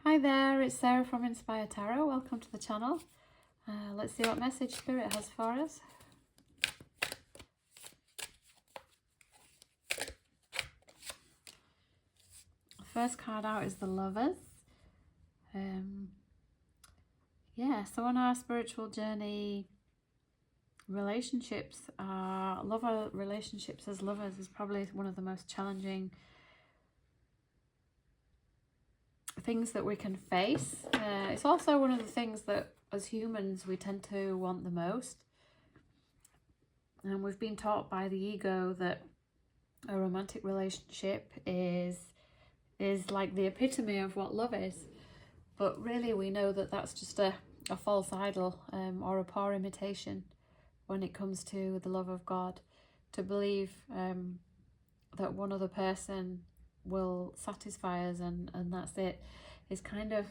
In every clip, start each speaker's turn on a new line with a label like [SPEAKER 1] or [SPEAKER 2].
[SPEAKER 1] Hi there, it's Sarah from Inspire Tarot. Welcome to the channel. Let's see what message Spirit has for us. First card out is the Lovers. So on our spiritual journey, relationships as lovers is probably one of the most challenging things that we can face. It's also one of the things that as humans we tend to want the most, and we've been taught by the ego that a romantic relationship is like the epitome of what love is, but really we know that that's just a false idol, or a poor imitation when it comes to the love of God. To believe that one other person will satisfy us and that's it is kind of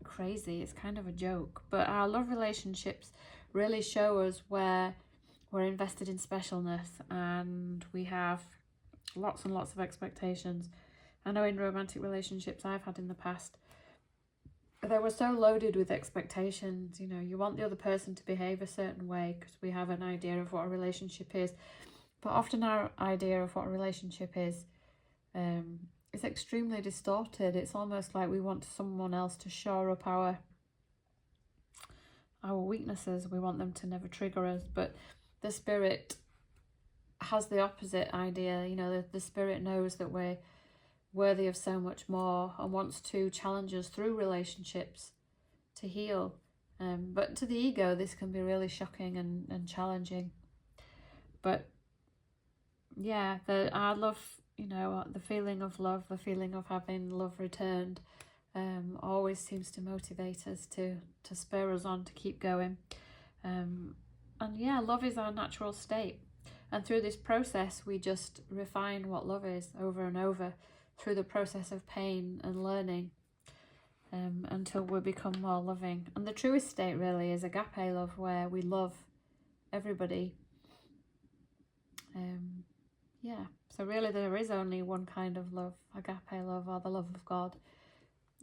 [SPEAKER 1] crazy. It's kind of a joke. But our love relationships really show us where we're invested in specialness and we have lots and lots of expectations. I know in romantic relationships I've had in the past, they were so loaded with expectations. You know, you want the other person to behave a certain way because we have an idea of what a relationship is. But often our idea of what a relationship is extremely distorted. It's almost like we want someone else to shore up our weaknesses. We want them to never trigger us. But the Spirit has the opposite idea. You know, the Spirit knows that we're worthy of so much more and wants to challenge us through relationships to heal. But to the ego, this can be really shocking and challenging. But yeah, our love, you know, the feeling of love, the feeling of having love returned, always seems to motivate us to spur us on to keep going. And yeah, love is our natural state. And through this process, we just refine what love is over and over through the process of pain and learning, until we become more loving. And the truest state really is agape love, where we love everybody. Yeah, so really there is only one kind of love, agape love, or the love of God.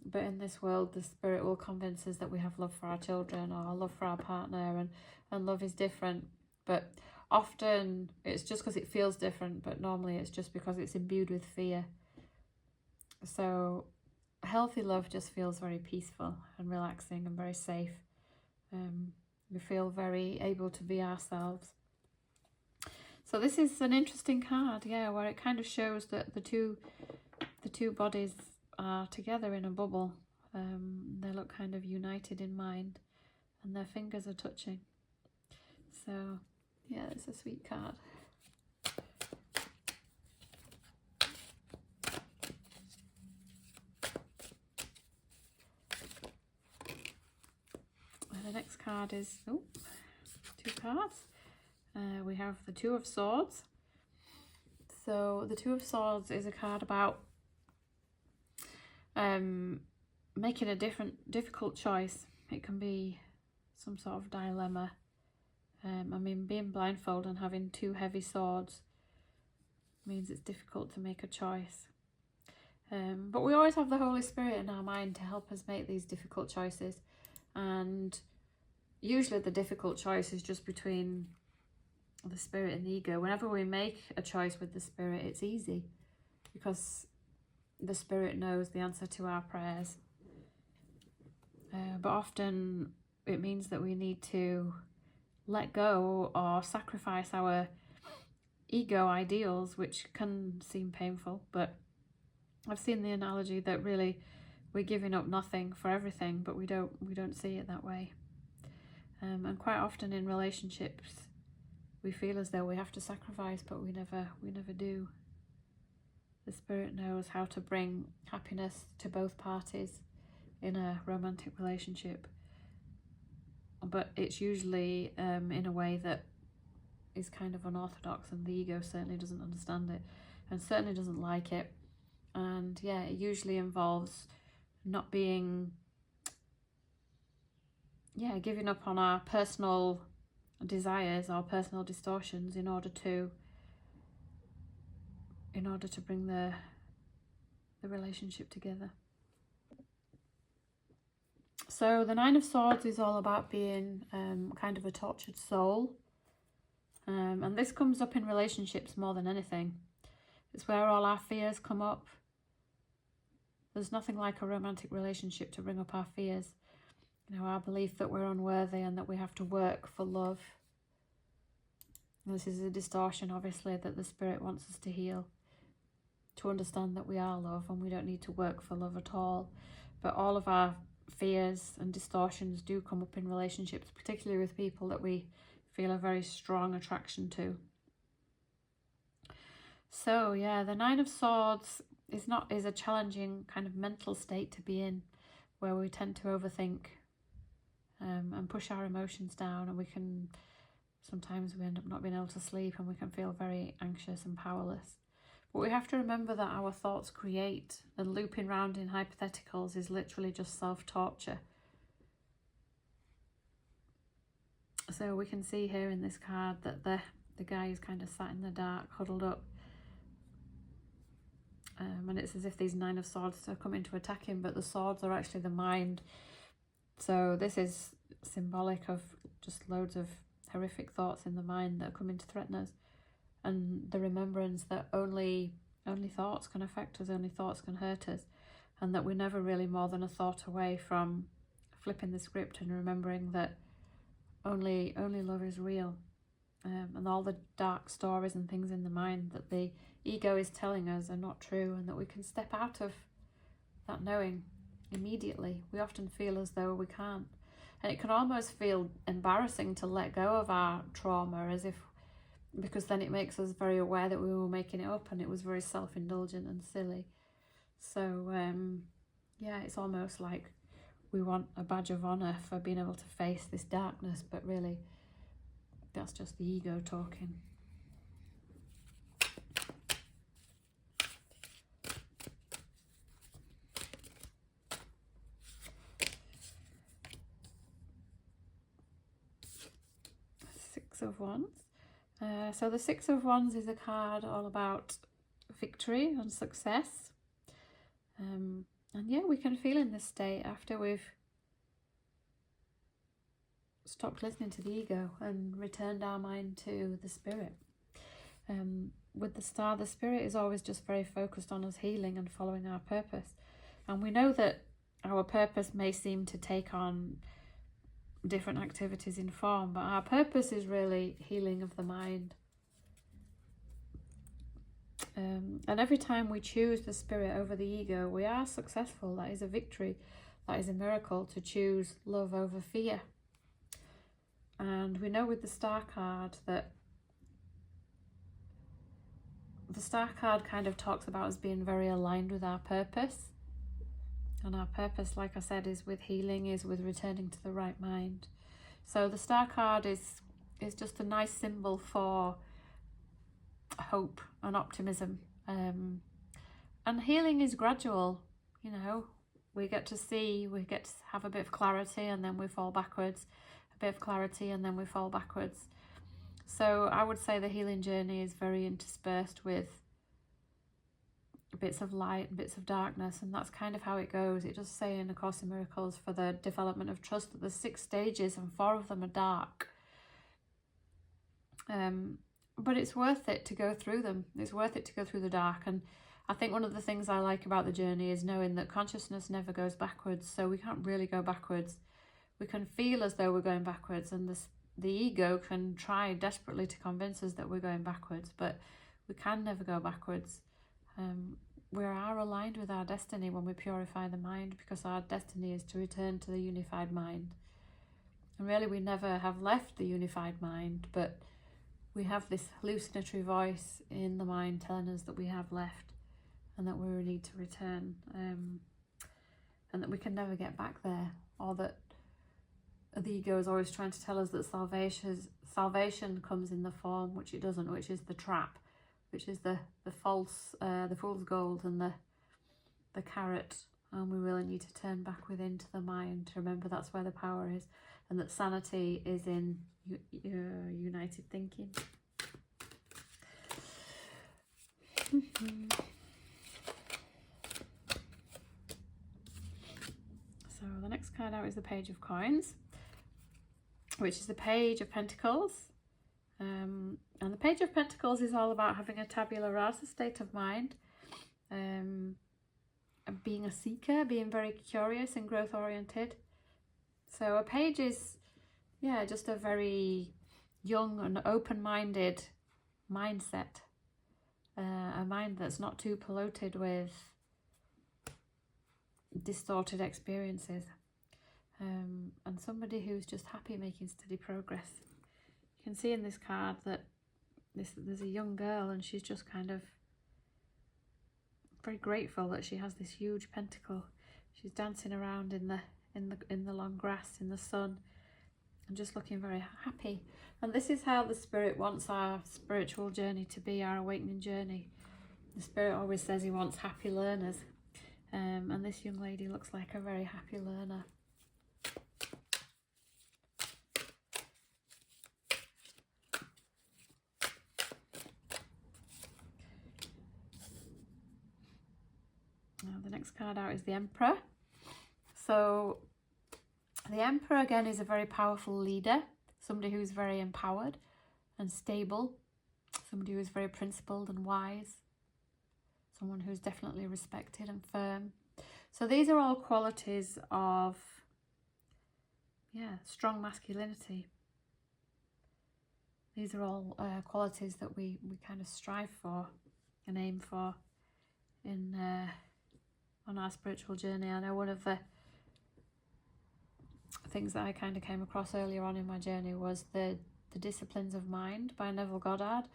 [SPEAKER 1] But in this world, the Spirit will convince us that we have love for our children or love for our partner, and love is different. But often it's just because it feels different, but normally it's just because it's imbued with fear. So healthy love just feels very peaceful and relaxing and very safe. We feel very able to be ourselves. So this is an interesting card, yeah, where it kind of shows that the two bodies are together in a bubble. They look kind of united in mind, and their fingers are touching. So yeah, it's a sweet card. The next card is two cards. We have the Two of Swords. So the Two of Swords is a card about making a difficult choice. It can be some sort of dilemma. I mean, being blindfolded and having two heavy swords means it's difficult to make a choice. But we always have the Holy Spirit in our mind to help us make these difficult choices. And usually the difficult choice is just between the Spirit and the ego. Whenever we make a choice with the Spirit, it's easy because the Spirit knows the answer to our prayers. But often it means that we need to let go or sacrifice our ego ideals, which can seem painful. But I've seen the analogy that really we're giving up nothing for everything, but we don't see it that way. And quite often in relationships, we feel as though we have to sacrifice, but we never do. The Spirit knows how to bring happiness to both parties in a romantic relationship, but it's usually in a way that is kind of unorthodox, and the ego certainly doesn't understand it and certainly doesn't like it. And yeah, it usually involves not being, giving up on our personal desires or personal distortions in order to bring the relationship together. So the Nine of Swords is all about being kind of a tortured soul. And this comes up in relationships more than anything. It's where all our fears come up. There's nothing like a romantic relationship to bring up our fears. You know, our belief that we're unworthy and that we have to work for love. And this is a distortion, obviously, that the Spirit wants us to heal. To understand that we are love and we don't need to work for love at all. But all of our fears and distortions do come up in relationships, particularly with people that we feel a very strong attraction to. So yeah, the Nine of Swords is a challenging kind of mental state to be in, where we tend to overthink and push our emotions down, and sometimes we end up not being able to sleep, and we can feel very anxious and powerless. But we have to remember that our thoughts create, and looping round in hypotheticals is literally just self-torture. So we can see here in this card that the guy is kind of sat in the dark, huddled up. And it's as if these Nine of Swords are coming to attack him, but the swords are actually the mind. So this is symbolic of just loads of horrific thoughts in the mind that are coming to threaten us. And the remembrance that only thoughts can affect us, only thoughts can hurt us. And that we're never really more than a thought away from flipping the script and remembering that only love is real. And all the dark stories and things in the mind that the ego is telling us are not true, and that we can step out of that knowing immediately. We often feel as though we can't. And it can almost feel embarrassing to let go of our trauma, because then it makes us very aware that we were making it up and it was very self-indulgent and silly. So yeah, it's almost like we want a badge of honor for being able to face this darkness, but really that's just the ego talking. Six of Wands. So the Six of Wands is a card all about victory and success. And yeah, we can feel in this state after we've stopped listening to the ego and returned our mind to the Spirit. With the Star, the Spirit is always just very focused on us healing and following our purpose. And we know that our purpose may seem to take on different activities in form, but our purpose is really healing of the mind. And every time we choose the Spirit over the ego, we are successful. That is a victory. That is a miracle, to choose love over fear. And we know with the Star card that the Star card kind of talks about us being very aligned with our purpose. And our purpose, like I said, is with healing, is with returning to the right mind. So the Star card is just a nice symbol for hope and optimism. And healing is gradual, you know. We get to have a bit of clarity and then we fall backwards. A bit of clarity and then we fall backwards. So I would say the healing journey is very interspersed with bits of light and bits of darkness, and that's kind of how it goes. It does say in A Course in Miracles for the development of trust that there's 6 stages and 4 of them are dark. But it's worth it to go through them. It's worth it to go through the dark. And I think one of the things I like about the journey is knowing that consciousness never goes backwards, so we can't really go backwards. We can feel as though we're going backwards, and the ego can try desperately to convince us that we're going backwards, but we can never go backwards. We are aligned with our destiny when we purify the mind, because our destiny is to return to the unified mind. And really we never have left the unified mind, but we have this hallucinatory voice in the mind telling us that we have left and that we need to return, and that we can never get back there, or that the ego is always trying to tell us that salvation comes in the form which it doesn't, which is the trap, which is the false, the fool's gold and the carrot. And we really need to turn back within to the mind to remember that's where the power is, and that sanity is in united thinking. So the next card out is the Page of Coins, which is the Page of Pentacles. And the Page of Pentacles is all about having a tabula rasa state of mind, and being a seeker, being very curious and growth oriented. So a page is, yeah, just a very young and open-minded mindset, a mind that's not too polluted with distorted experiences, and somebody who's just happy making steady progress. You can see in this card that there's a young girl, and she's just kind of very grateful that she has this huge pentacle. She's dancing around in the long grass in the sun, and just looking very happy. And this is how the Spirit wants our spiritual journey to be, our awakening journey. The Spirit always says he wants happy learners, and this young lady looks like a very happy learner. Now the next card out is the Emperor. So the Emperor again is a very powerful leader, somebody who's very empowered and stable, somebody who is very principled and wise, someone who's definitely respected and firm. So these are all qualities of, yeah, strong masculinity. These are all qualities that we kind of strive for and aim for in on our spiritual journey. I know one of the things that I kind of came across earlier on in my journey was the Disciplines of Mind by Neville Goddard,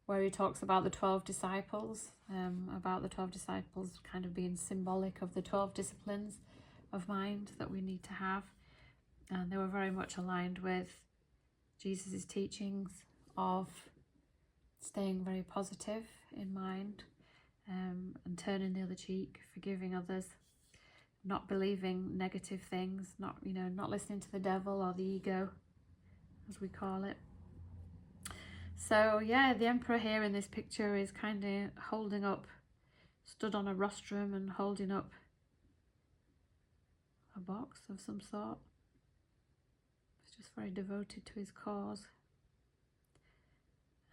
[SPEAKER 1] where he talks about the 12 disciples, about the 12 disciples kind of being symbolic of the 12 disciplines of mind that we need to have. And they were very much aligned with Jesus's teachings of staying very positive in mind, and turning the other cheek, forgiving others, not believing negative things, not listening to the devil or the ego, as we call it. So yeah, the Emperor here in this picture is kind of stood on a rostrum and holding up a box of some sort. He's just very devoted to his cause.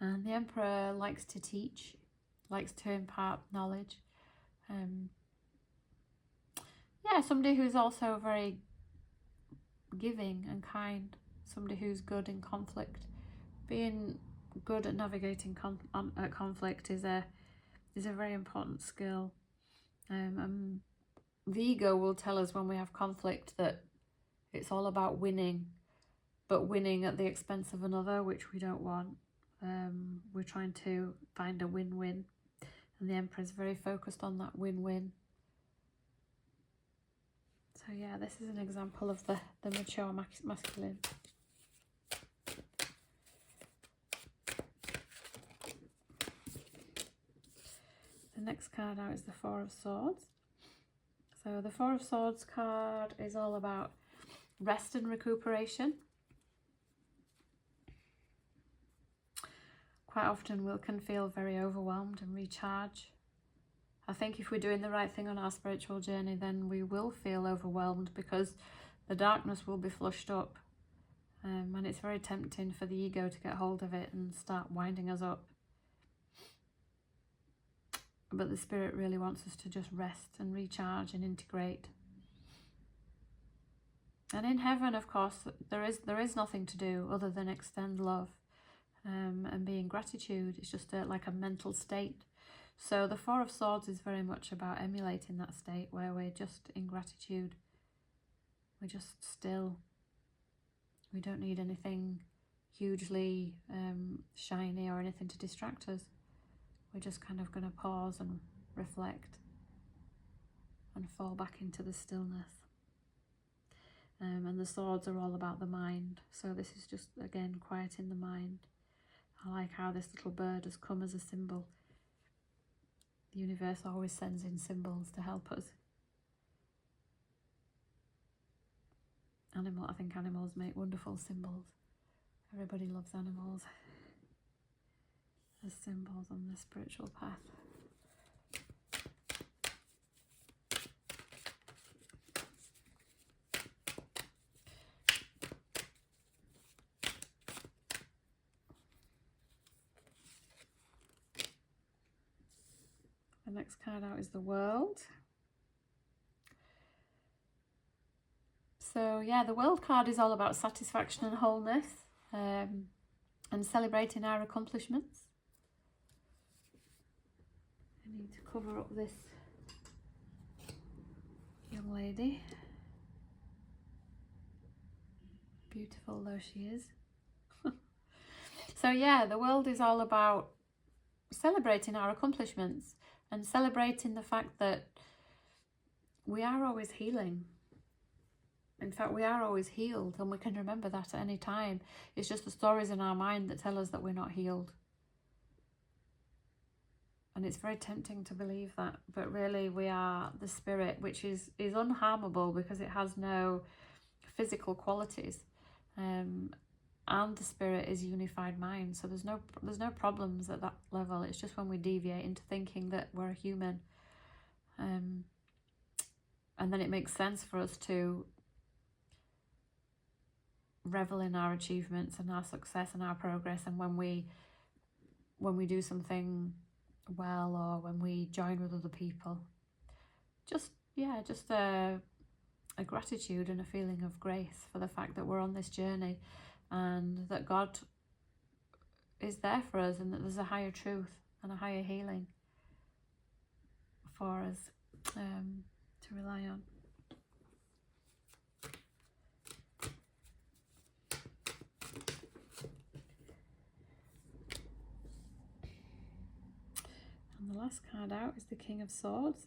[SPEAKER 1] And the Emperor likes to teach, likes to impart knowledge. Yeah, somebody who's also very giving and kind, somebody who's good in conflict. Being good at navigating conflict is a very important skill. The ego will tell us when we have conflict that it's all about winning, but winning at the expense of another, which we don't want. We're trying to find a win-win, and the Emperor is very focused on that win-win. So yeah, this is an example of the mature masculine. The next card out is the Four of Swords. So the Four of Swords card is all about rest and recuperation. Quite often we can feel very overwhelmed and recharge. I think if we're doing the right thing on our spiritual journey, then we will feel overwhelmed because the darkness will be flushed up. And it's very tempting for the ego to get hold of it and start winding us up. But the Spirit really wants us to just rest and recharge and integrate. And in heaven, of course, there is nothing to do other than extend love, and be in gratitude. It's just like a mental state. So the Four of Swords is very much about emulating that state where we're just in gratitude. We're just still. We don't need anything hugely shiny or anything to distract us. We're just kind of going to pause and reflect and fall back into the stillness. And the swords are all about the mind. So this is just, again, quieting the mind. I like how this little bird has come as a symbol. The universe always sends in symbols to help us. I think animals make wonderful symbols. Everybody loves animals as symbols on the spiritual path. next card out is the World. So yeah, the World card is all about satisfaction and wholeness, and celebrating our accomplishments. I need to cover up this young lady. Beautiful though she is. So yeah, the World is all about celebrating our accomplishments and celebrating the fact that we are always healing. In fact, we are always healed, and we can remember that at any time. It's just the stories in our mind that tell us that we're not healed. And it's very tempting to believe that, but really we are the spirit, which is unharmable because it has no physical qualities. And the spirit is unified mind, so there's no problems at that level. It's just when we deviate into thinking that we're a human, and then it makes sense for us to revel in our achievements and our success and our progress. And when we do something well, or when we join with other people, just a gratitude and a feeling of grace for the fact that we're on this journey, and that God is there for us, and that there's a higher truth and a higher healing for us to rely on. And the last card out is the King of Swords.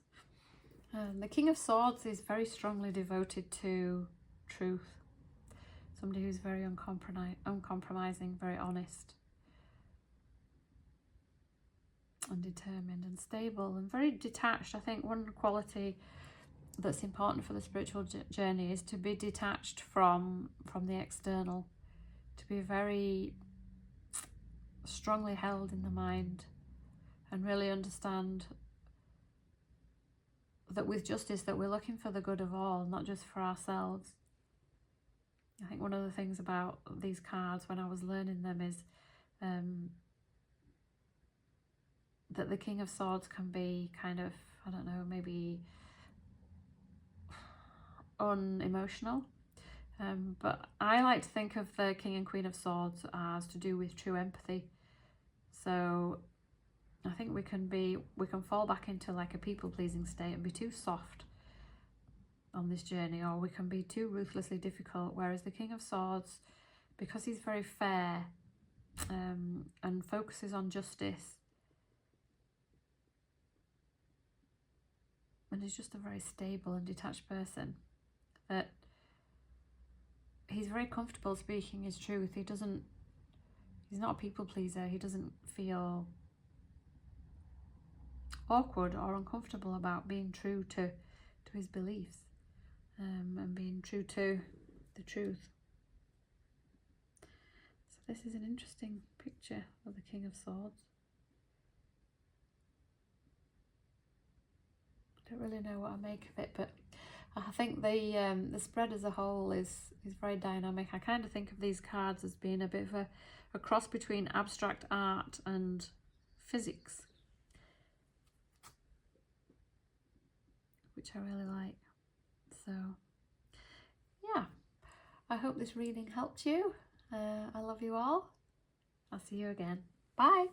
[SPEAKER 1] The King of Swords is very strongly devoted to truth. Somebody who's very uncompromising, very honest and determined and stable and very detached. I think one quality that's important for the spiritual journey is to be detached from the external, to be very strongly held in the mind, and really understand that with justice that we're looking for the good of all, not just for ourselves. I think one of the things about these cards when I was learning them is that the King of Swords can be kind of, I don't know, maybe unemotional. But I like to think of the King and Queen of Swords as to do with true empathy. So I think we can fall back into like a people-pleasing state and be too soft on this journey, or we can be too ruthlessly difficult, whereas the King of Swords, because he's very fair and focuses on justice, and he's just a very stable and detached person, that he's very comfortable speaking his truth. He's not a people pleaser. He doesn't feel awkward or uncomfortable about being true to his beliefs, and being true to the truth. So this is an interesting picture of the King of Swords. I don't really know what I make of it, but I think the spread as a whole is very dynamic. I kind of think of these cards as being a bit of a cross between abstract art and physics, which I really like. So yeah, I hope this reading helped you. I love you all. I'll see you again. Bye.